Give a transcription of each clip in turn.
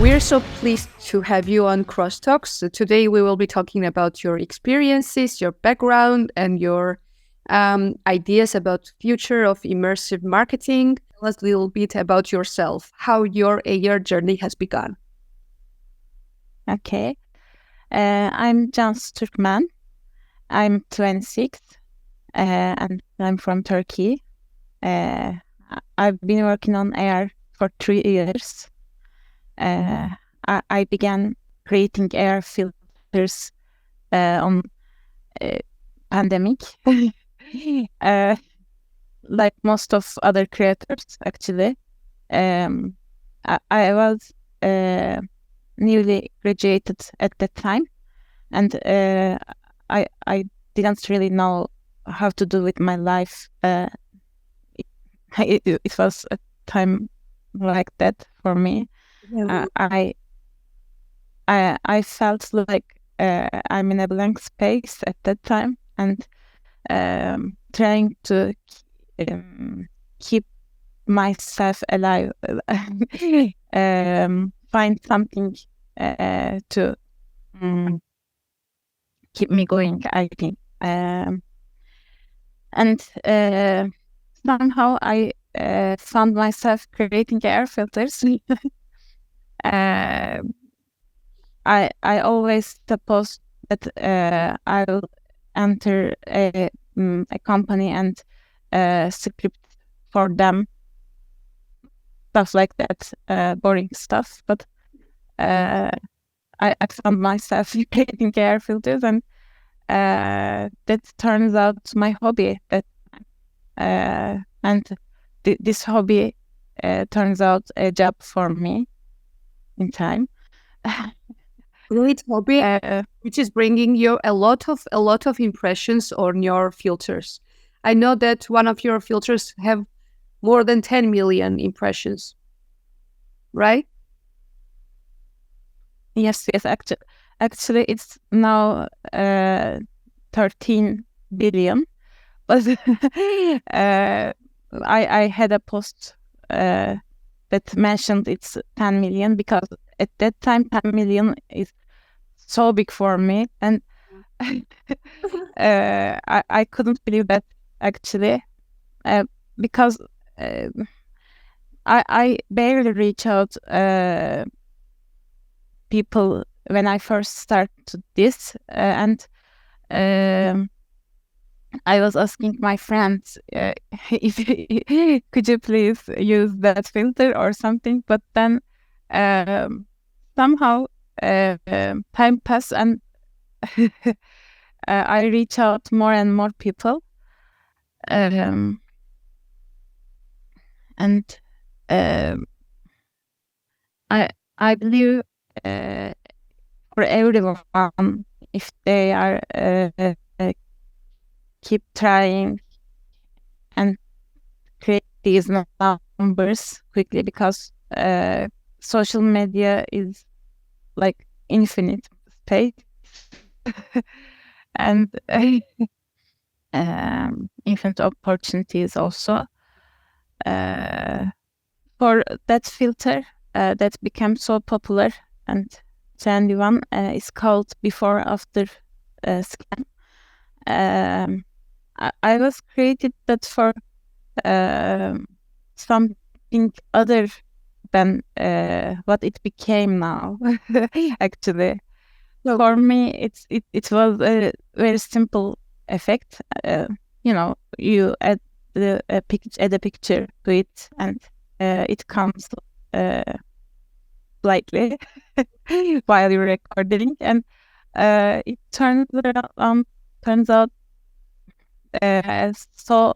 We're so pleased to have you on Crosstalks. So today we will be talking about your experiences, your background, and your ideas about future of immersive marketing. Tell us a little bit about yourself, how your AR journey has begun. Okay. I'm Cansu Türkmen. I'm 26 and I'm from Turkey. I've been working on AR for 3 years. I began creating AR filters on pandemic, like most of other creators, actually. I was newly graduated at that time, and I didn't really know how to do with my life. It was a time like that for me. I felt like I'm in a blank space at that time, and trying to keep myself alive, find something to keep me going, I think. And somehow I found myself creating air filters. I always supposed that I will enter a company and script for them, stuff like that, boring stuff. But I found myself creating air filters, and that turns out my hobby. And this hobby turns out a job for me in time. Great hobby, which is bringing you a lot of impressions on your filters. I know that one of your filters have more than 10 million impressions, right? Yes. Actually, it's now 13 billion. But I had a post that mentioned it's 10 million, because at that time 10 million is so big for me, and I couldn't believe that, actually, because I barely reach out people when I first started this, and I was asking my friends if could you please use that filter or something, but then somehow time passed, and I reach out more and more people, and I believe for everyone, if they are keep trying and create these numbers quickly, because social media is like infinite space and infinite opportunities also. For that filter that became so popular and trendy one is called before after scan. I was created that for something other than what it became now. Actually, for me, it was a very simple effect. You add a picture to it, and it comes slightly while you're recording, and it turns out as so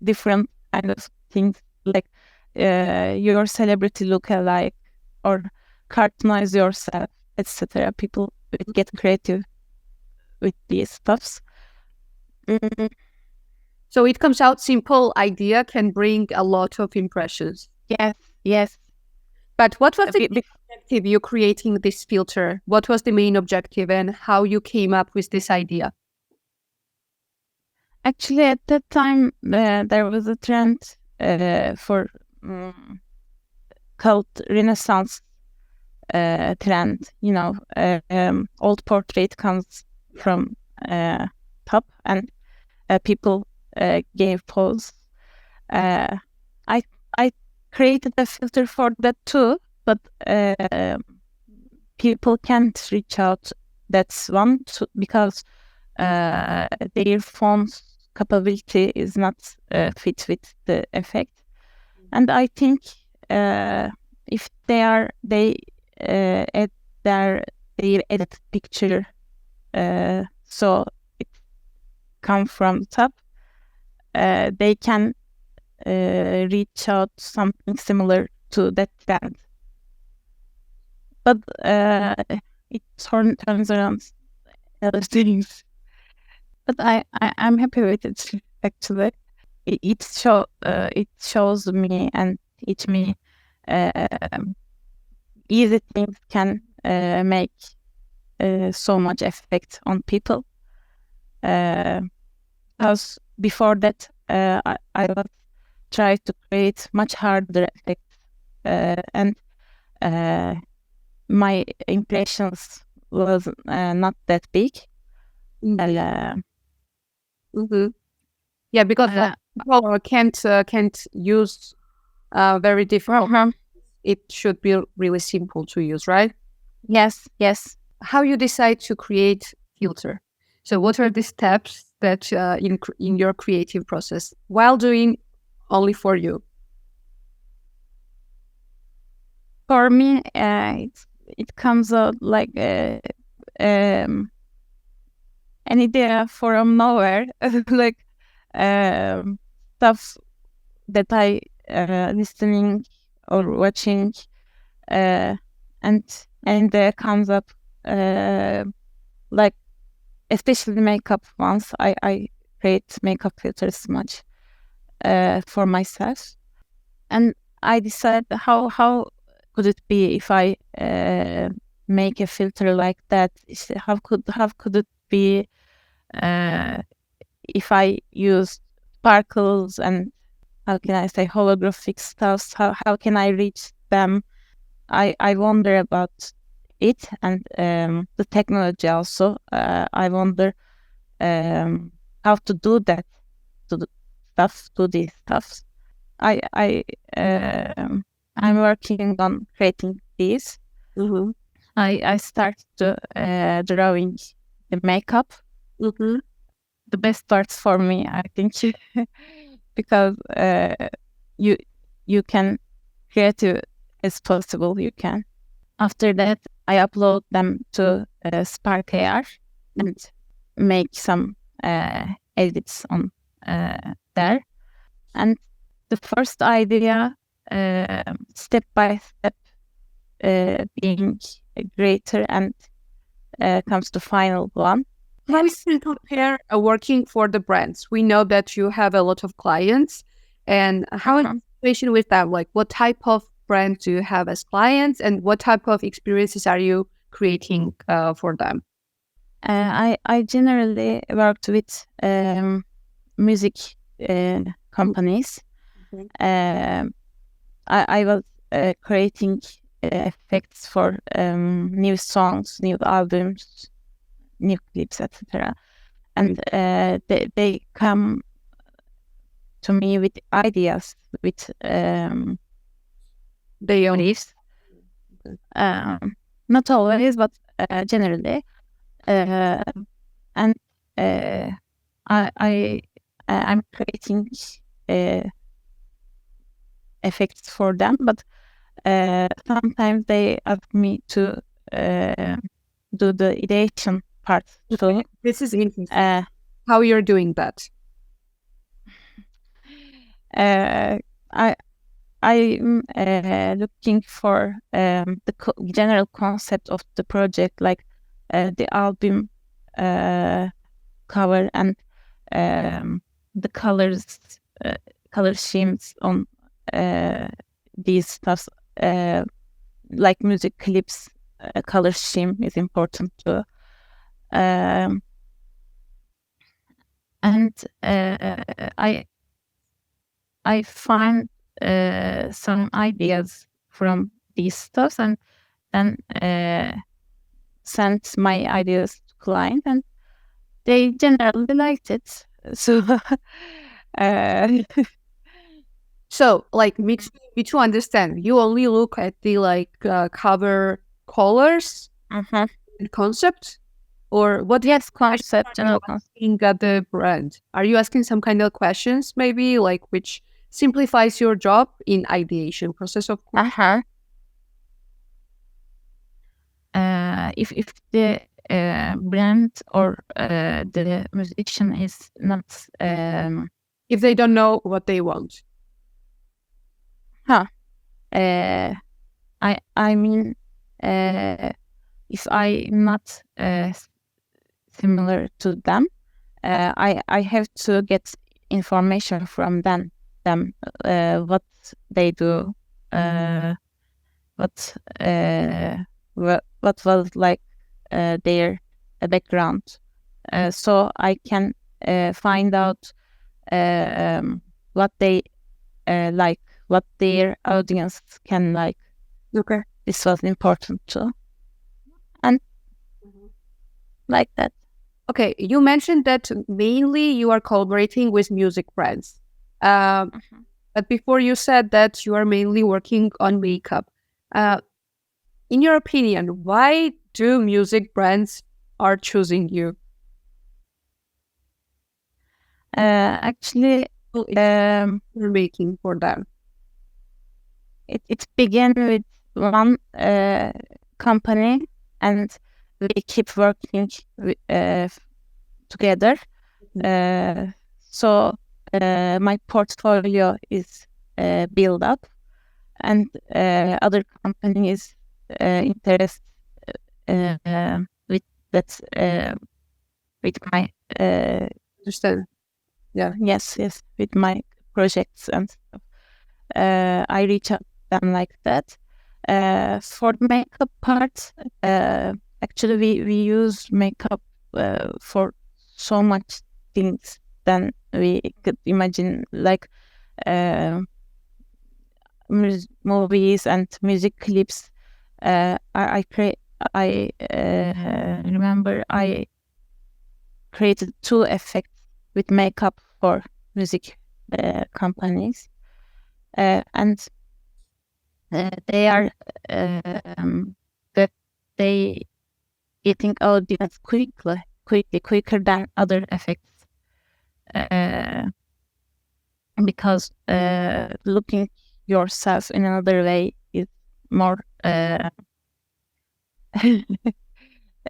different kind of things, like your celebrity look-alike, or cartoonize yourself, etc. People get creative with these stuffs. So it comes out simple idea can bring a lot of impressions. Yes. But what was the objective you creating this filter? What was the main objective, and how you came up with this idea? Actually, at that time, there was a trend for called Renaissance trend. Old portrait comes from top, and people gave pose. I created a filter for that too, but people can't reach out. That's one because their phone's capability is not fit with the effect. And I think if they add their edit picture, so it come from top, they can reach out something similar to that trend. But it turns around other things. But I'm happy with it actually. It shows me and teach me easy things can make so much effect on people. Because before that, I was trying to create much harder effects, and my impressions was not that big. Yeah, because people can't use very different. It should be really simple to use, right? Yes. How you decide to create filter? So what are the steps that in your creative process while doing only for you? For me, it comes out like an idea from nowhere, like stuff that I listening or watching, and there comes up like especially makeup. Once I create makeup filters much for myself, and I decided how could it be if I make a filter like that? How could it be if I use sparkles and how can I say holographic stuff? How can I reach them? I wonder about it and the technology also. I wonder how to do that, do these stuffs. I'm working on creating these. Mm-hmm. I started to drawing the makeup. Mm-hmm. The best parts for me, I think, because you can creative as possible. You can. After that, I upload them to Spark AR and make some edits on there. And the first idea, step by step, being greater and comes to final one. How is it compare working for the brands? We know that you have a lot of clients, and how is the situation with them? Like, what type of brands do you have as clients, and what type of experiences are you creating for them? I generally worked with music companies. Mm-hmm. I was creating effects for new songs, new albums, new clips, etc. And they come to me with ideas, with beliefs. Not always, but generally. And I'm creating effects for them, but sometimes they ask me to do the ideation part. So this is interesting. How you're doing that? I'm looking for the general concept of the project, like the album cover and the colors, color schemes on these stuffs. Like music clips, color scheme is important too. And I find some ideas from these stuffs, and then sent my ideas to client, and they generally liked it. So, So, like, me to understand, you only look at the cover colors uh-huh. and concept, or what? Yes, concept, Are you general concept. asking at the brand? Are you asking some kind of questions, maybe like which simplifies your job in ideation process? Of course. Uh-huh. If the brand or the musician is not If they don't know what they want. I mean, if I'm not similar to them, I have to get information from them what they do, what was like their background, so I can find out what they like, what their audience can like. Okay. This was important too, and like that. Okay, you mentioned that mainly you are collaborating with music brands. But before you said that you are mainly working on makeup. In your opinion, why do music brands are choosing you? Actually, You're making for them. it began with one company, and we keep working together. So my portfolio is built up, and other companies interest with that with my Understand? Yeah. yes, with my projects and stuff. I reach out them like that. For the makeup part, actually we use makeup for so much things than we could imagine, like movies and music clips. I remember I created 2 effects with makeup for music companies, and they are that they getting audience quicker than other effects, because looking yourself in another way is more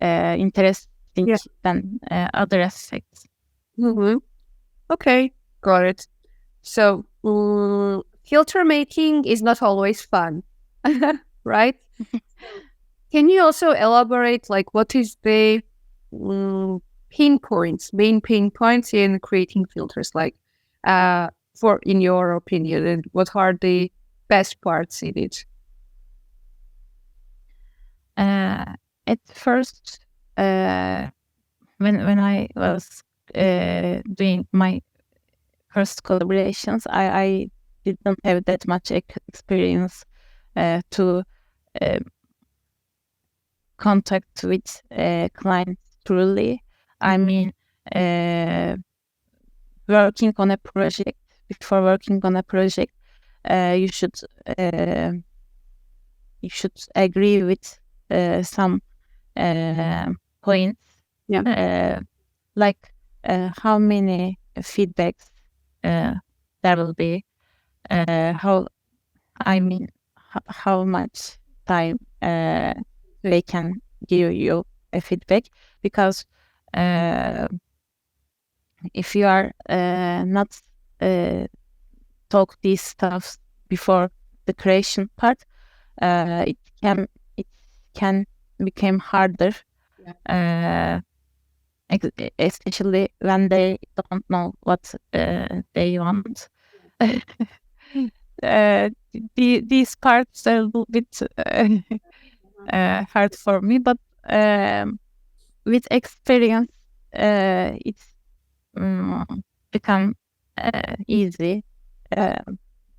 interesting than other effects. Mm-hmm. Okay, got it. So, filter making is not always fun, right? Can you also elaborate, like, what is the main pain points in creating filters, like, for in your opinion, and what are the best parts in it? At first, when I was doing my first collaborations, I didn't have that much experience to contact with clients truly. I mean, working on a project, before working on a project, you should agree with some points, like how many feedbacks there will be, how much time they can give you a feedback, because if you are not talk these stuff before the creation part, it can become harder, especially when they don't know what they want. These parts are a little bit hard for me, but with experience, it's become easy.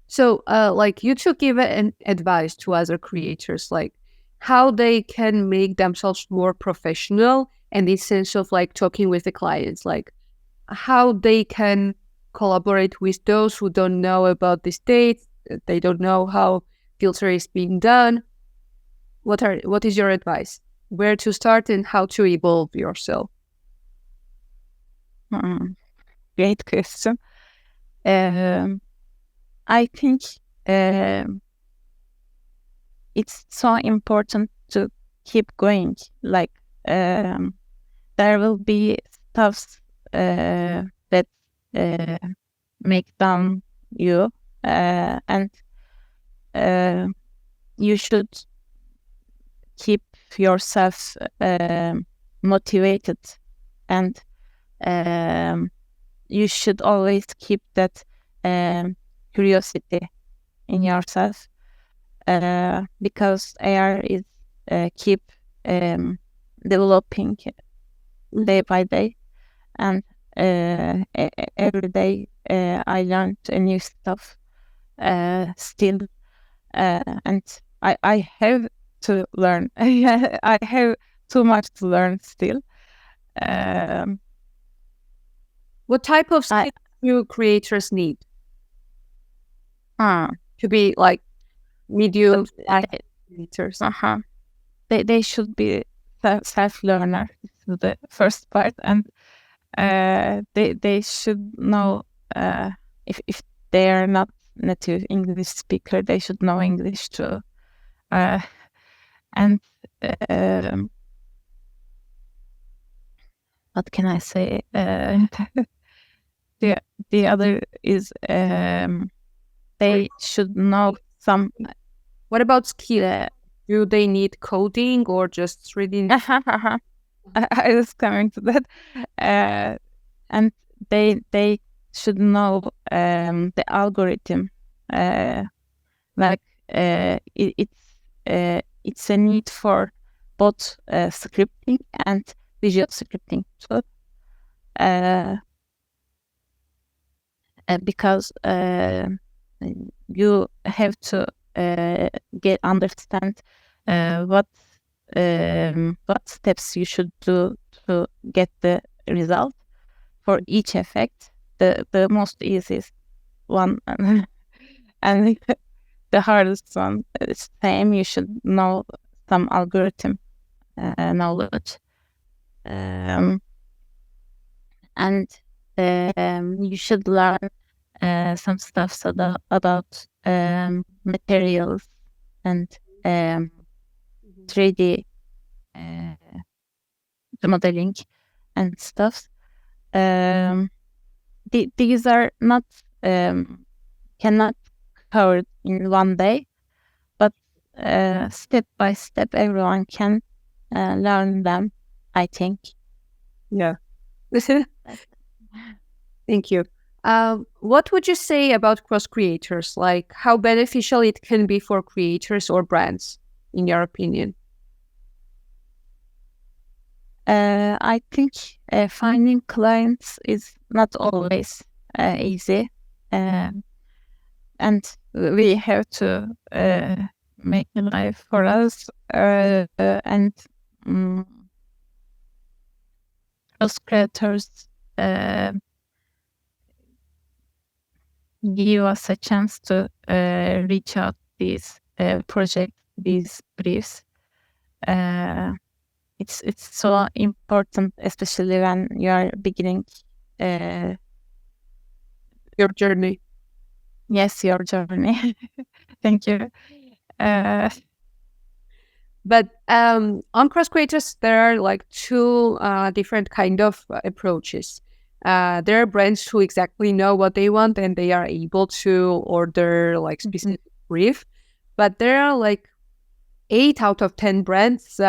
So, like, you to give an advice to other creators, like, how they can make themselves more professional, and in sense of like talking with the clients, like how they can collaborate with those who don't know about the state, they don't know how filter is being done. What is your advice? Where to start and how to evolve yourself? Great question. I think it's so important to keep going. Like there will be stuffs that make down you, and you should keep yourself motivated, and you should always keep that curiosity in yourself, because AR is keep developing day by day, and every day I learned a new stuff still, and I have to learn. I have too much to learn still. What type of skills do creators need to be like medium creators? They should be self-learner. This is the first part, and they should know if they are not native English speaker, they should know English too. And what can I say? The other is they should know some. What about skill? Do they need coding or just reading? I was coming to that, and they should know the algorithm. Like it's a need for both scripting and visual scripting too. Because you have to understand what steps you should do to get the result for each effect. The most easiest one and the hardest one is same. You should know some algorithm knowledge, and you should learn some stuff about materials and 3D modeling and stuff. These are not cannot covered in one day, but step by step everyone can learn them, I think. Yeah. Thank you. What would you say about cross creators? Like how beneficial it can be for creators or brands, in your opinion? I think finding clients is not always easy, and we have to make a life for us, and cross creators give us a chance to reach out these projects, these briefs. It's so important, especially when you are beginning your journey. Yes, your journey. Thank you. But on cross creators, there are like two different kind of approaches. There are brands who exactly know what they want and they are able to order like specific brief. But there are like 8 out of 10 brands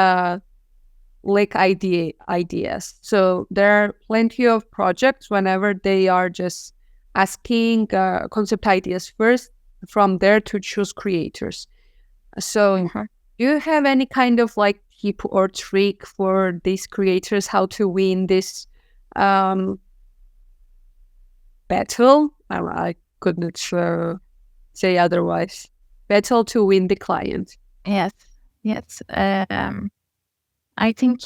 lack ideas. So there are plenty of projects whenever they are just asking concept ideas first, from there to choose creators. So do you have any kind of like tip or trick for these creators how to win this battle? I couldn't say otherwise. Battle to win the client. Yes. Yes. I think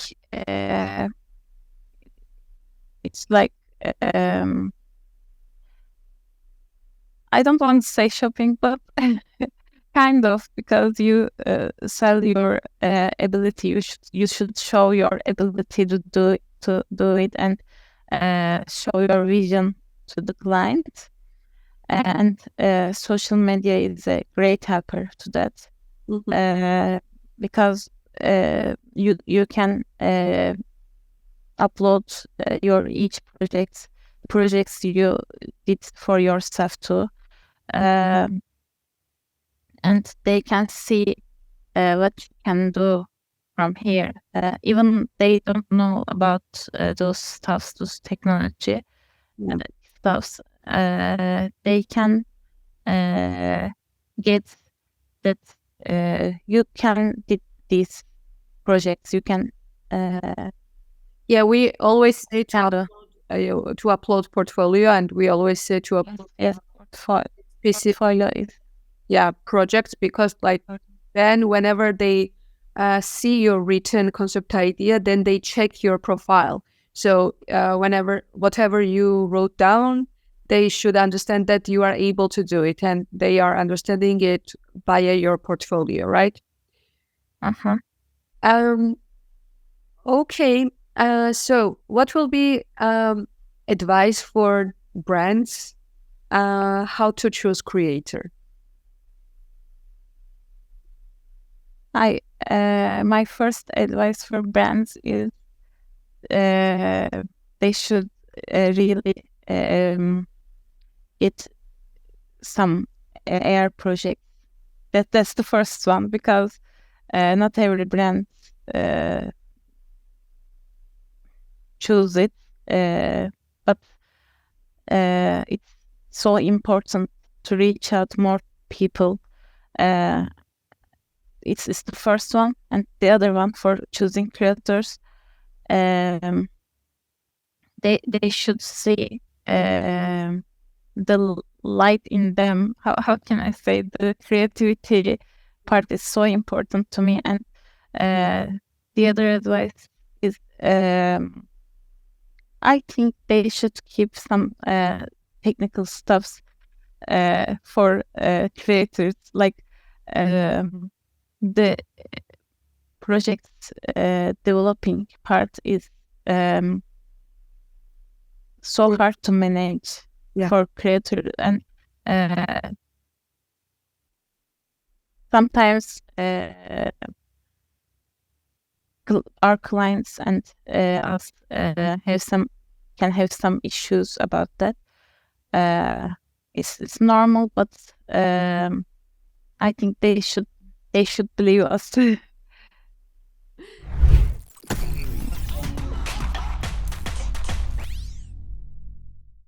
it's like I don't want to say shopping, but kind of, because you sell your ability. You should show your ability to do it, and show your vision to the client. And social media is a great helper to that. Because you can upload your each projects you did for yourself too, and they can see what you can do from here. Even they don't know about those stuffs, those technology stuffs. They can get that you can did these projects. You can. Yeah, we always say to upload portfolio, and we always say to upload portfolio is projects, because like then whenever they see your written concept idea, then they check your profile. So whatever you wrote down, they should understand that you are able to do it, and they are understanding it via your portfolio, right? Okay. So what will be advice for brands how to choose creator? My first advice for brands is they should really get some AR projects. That's the first one, because not every brand choose it, but it's so important to reach out more people. It's the first one, and the other one for choosing creators. They should see the light in them. How can I say, the creativity part is so important to me. And the other advice is I think they should keep some technical stuffs for creators, like the project developing part is so hard to manage for creators, and sometimes our clients and us can have some issues about that. It's normal, but I think they should believe us.